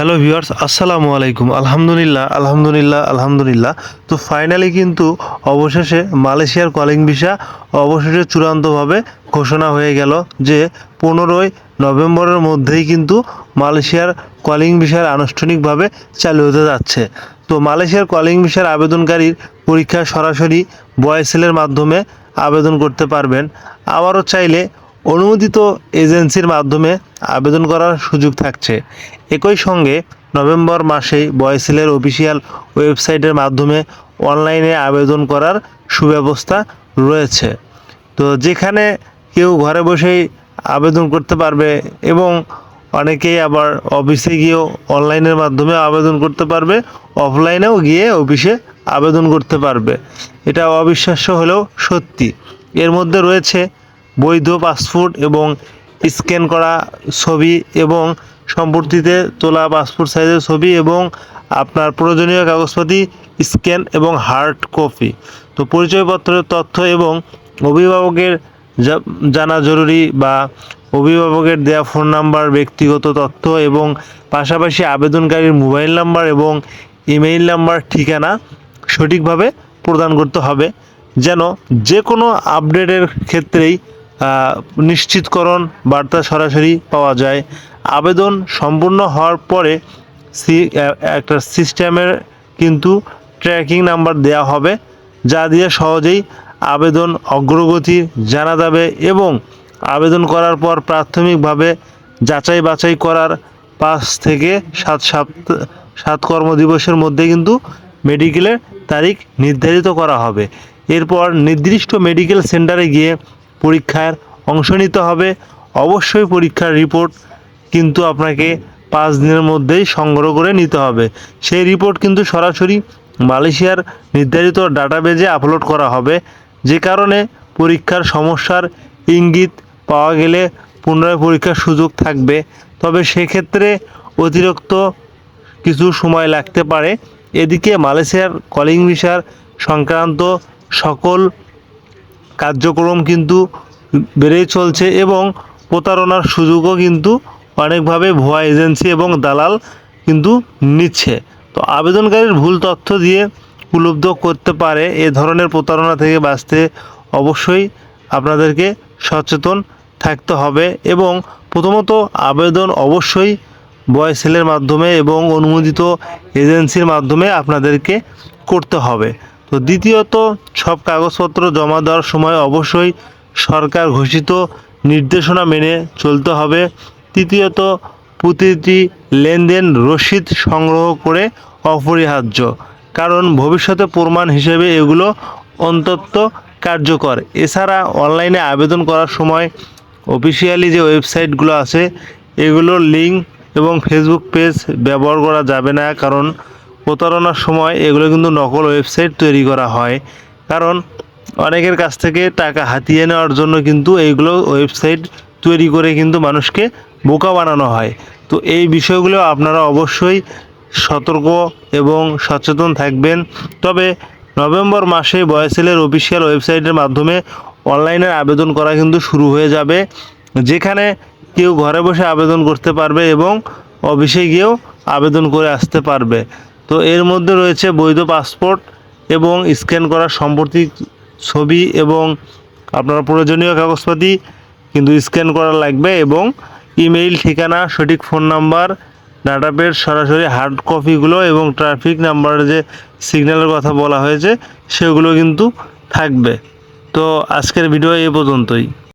Hello viewers, আসসালামু আলাইকুম। আলহামদুলিল্লাহ। তো ফাইনালি কিন্তু অবশেষে মালয়েশিয়ার কলিং ভিসা অবশেষে চূড়ান্তভাবে ঘোষণা হয়ে গেল যে 15ই নভেম্বরের মধ্যেই কিন্তু মালয়েশিয়ার কলিং ভিসার আনুষ্ঠানিকভাবে চালু হতে যাচ্ছে। তো মালয়েশিয়ার কলিং ভিসার আবেদনকারীর পরীক্ষা সরাসরি ভয়েসেলের মাধ্যমে আবেদন করতে পারবেন। আবারও চাইলে অনুমোদিত এজেন্সির মাধ্যমে আবেদন করার সুযোগ থাকছে। একই সঙ্গে নভেম্বর মাসেই ভয়েসেলের অফিসিয়াল ওয়েবসাইটের মাধ্যমে অনলাইনে আবেদন করার সুব্যবস্থা রয়েছে। তো যেখানে কেউ ঘরে বসেই আবেদন করতে পারবে এবং অনেকেই আবার অফিসে গিয়েও অনলাইনের মাধ্যমে আবেদন করতে পারবে, অফলাইনেও গিয়ে অফিসে আবেদন করতে পারবে। এটা অবিশ্বাস্য হলেও সত্যি। এর মধ্যে রয়েছে বৈধ পাসপোর্ট এবং স্ক্যান করা ছবি এবং সম্পত্তিতে তোলা পাসপোর্ট সাইজের ছবি এবং আপনার প্রয়োজনীয় কাগজপাতি স্ক্যান এবং হার্ড কপি। তো পরিচয়পত্রের তথ্য এবং অভিভাবকের জানা জরুরি বা অভিভাবকের দেওয়া ফোন নাম্বার, ব্যক্তিগত তথ্য এবং পাশাপাশি আবেদনকারীর মোবাইল নাম্বার এবং ইমেইল নাম্বার, ঠিকানা সঠিকভাবে প্রদান করতে হবে যেন যে কোনো আপডেটের ক্ষেত্রেই নিশ্চিতকরণ বার্তা সরাসরি পাওয়া যায়। আবেদন সম্পূর্ণ হওয়ার পরে একটা সিস্টেমের কিন্তু ট্র্যাকিং নাম্বার দেওয়া হবে, যা দিয়ে সহজেই আবেদন অগ্রগতি জানা যাবে এবং আবেদন করার পর প্রাথমিকভাবে যাচাই বাছাই করার 5 থেকে 7 কর্মদিবসের মধ্যে কিন্তু মেডিকেলের তারিখ নির্ধারিত করা হবে। এরপর নির্দিষ্ট মেডিকেল সেন্টারে গিয়ে পরীক্ষার অংশ নিতে হবে। অবশ্যই পরীক্ষার রিপোর্ট কিন্তু আপনাকে 5 দিনের মধ্যেই সংগ্রহ করে নিতে হবে। সেই রিপোর্ট কিন্তু সরাসরি মালয়েশিয়ার নির্ধারিত ডাটাবেজে আপলোড করা হবে, যে কারণে পরীক্ষার সমস্যার ইঙ্গিত পাওয়া গেলে পুনরায় পরীক্ষার সুযোগ থাকবে। তবে সেক্ষেত্রে অতিরিক্ত কিছু সময় লাগতে পারে। এদিকে মালয়েশিয়ার কলিং ভিসার সংক্রান্ত সকল কার্যক্রম কিন্তু বেড়েই চলছে এবং প্রতারণার সুযোগও কিন্তু অনেকভাবে ভুয়া এজেন্সি এবং দালাল কিন্তু নিচ্ছে। তো আবেদনকারীর ভুল তথ্য দিয়ে উপলব্ধ করতে পারে। এ ধরনের প্রতারণা থেকে বাঁচতে অবশ্যই আপনাদেরকে সচেতন থাকতে হবে এবং প্রথমত আবেদন অবশ্যই ভয়েসেলের মাধ্যমে এবং অনুমোদিত এজেন্সির মাধ্যমে আপনাদেরকে করতে হবে। তো দ্বিতীয়ত সব কাগজপত্র জমা দেওয়ার সময় অবশ্যই সরকার ঘোষিত নির্দেশনা মেনে চলতে হবে। তৃতীয়ত প্রতিটি লেনদেন রসিদ সংগ্রহ করে অপরিহার্য, কারণ ভবিষ্যতে প্রমাণ হিসেবে এগুলো অন্তত কার্যকর। এছাড়া অনলাইনে আবেদন করার সময় অফিসিয়ালি যে ওয়েবসাইটগুলো আছে এগুলোর লিঙ্ক এবং ফেসবুক পেজ ব্যবহার করা যাবে না, কারণ প্রতারণার সময় এগুলো কিন্তু নকল ওয়েবসাইট তৈরি করা হয়। কারণ অনেকের কাছ থেকে টাকা হাতিয়ে নেওয়ার জন্য কিন্তু এইগুলো ওয়েবসাইট তৈরি করে কিন্তু মানুষকে বোকা বানানো হয়। তো এই বিষয়গুলো আপনারা অবশ্যই সতর্ক এবং সচেতন থাকবেন। তবে নভেম্বর মাসে ভয়েসেলের অফিসিয়াল ওয়েবসাইটের মাধ্যমে অনলাইনে আবেদন করা কিন্তু শুরু হয়ে যাবে, যেখানে কেউ ঘরে বসে আবেদন করতে পারবে এবং অফিসে গিয়েও আবেদন করে আসতে পারবে। তো এর মধ্যে রয়েছে বৈধ পাসপোর্ট এবং স্ক্যান করা সম্পত্তি ছবি এবং আপনার প্রয়োজনীয় কাগজপাতি কিন্তু স্ক্যান করা লাগবে এবং ইমেইল, ঠিকানা, সঠিক ফোন নাম্বার, ডাটাবেজ, সরাসরি হার্ড কপিগুলো এবং ট্রাফিক নাম্বারের যে সিগন্যালের কথা বলা হয়েছে সেগুলো কিন্তু থাকবে। তো আজকের ভিডিও এই পর্যন্তই।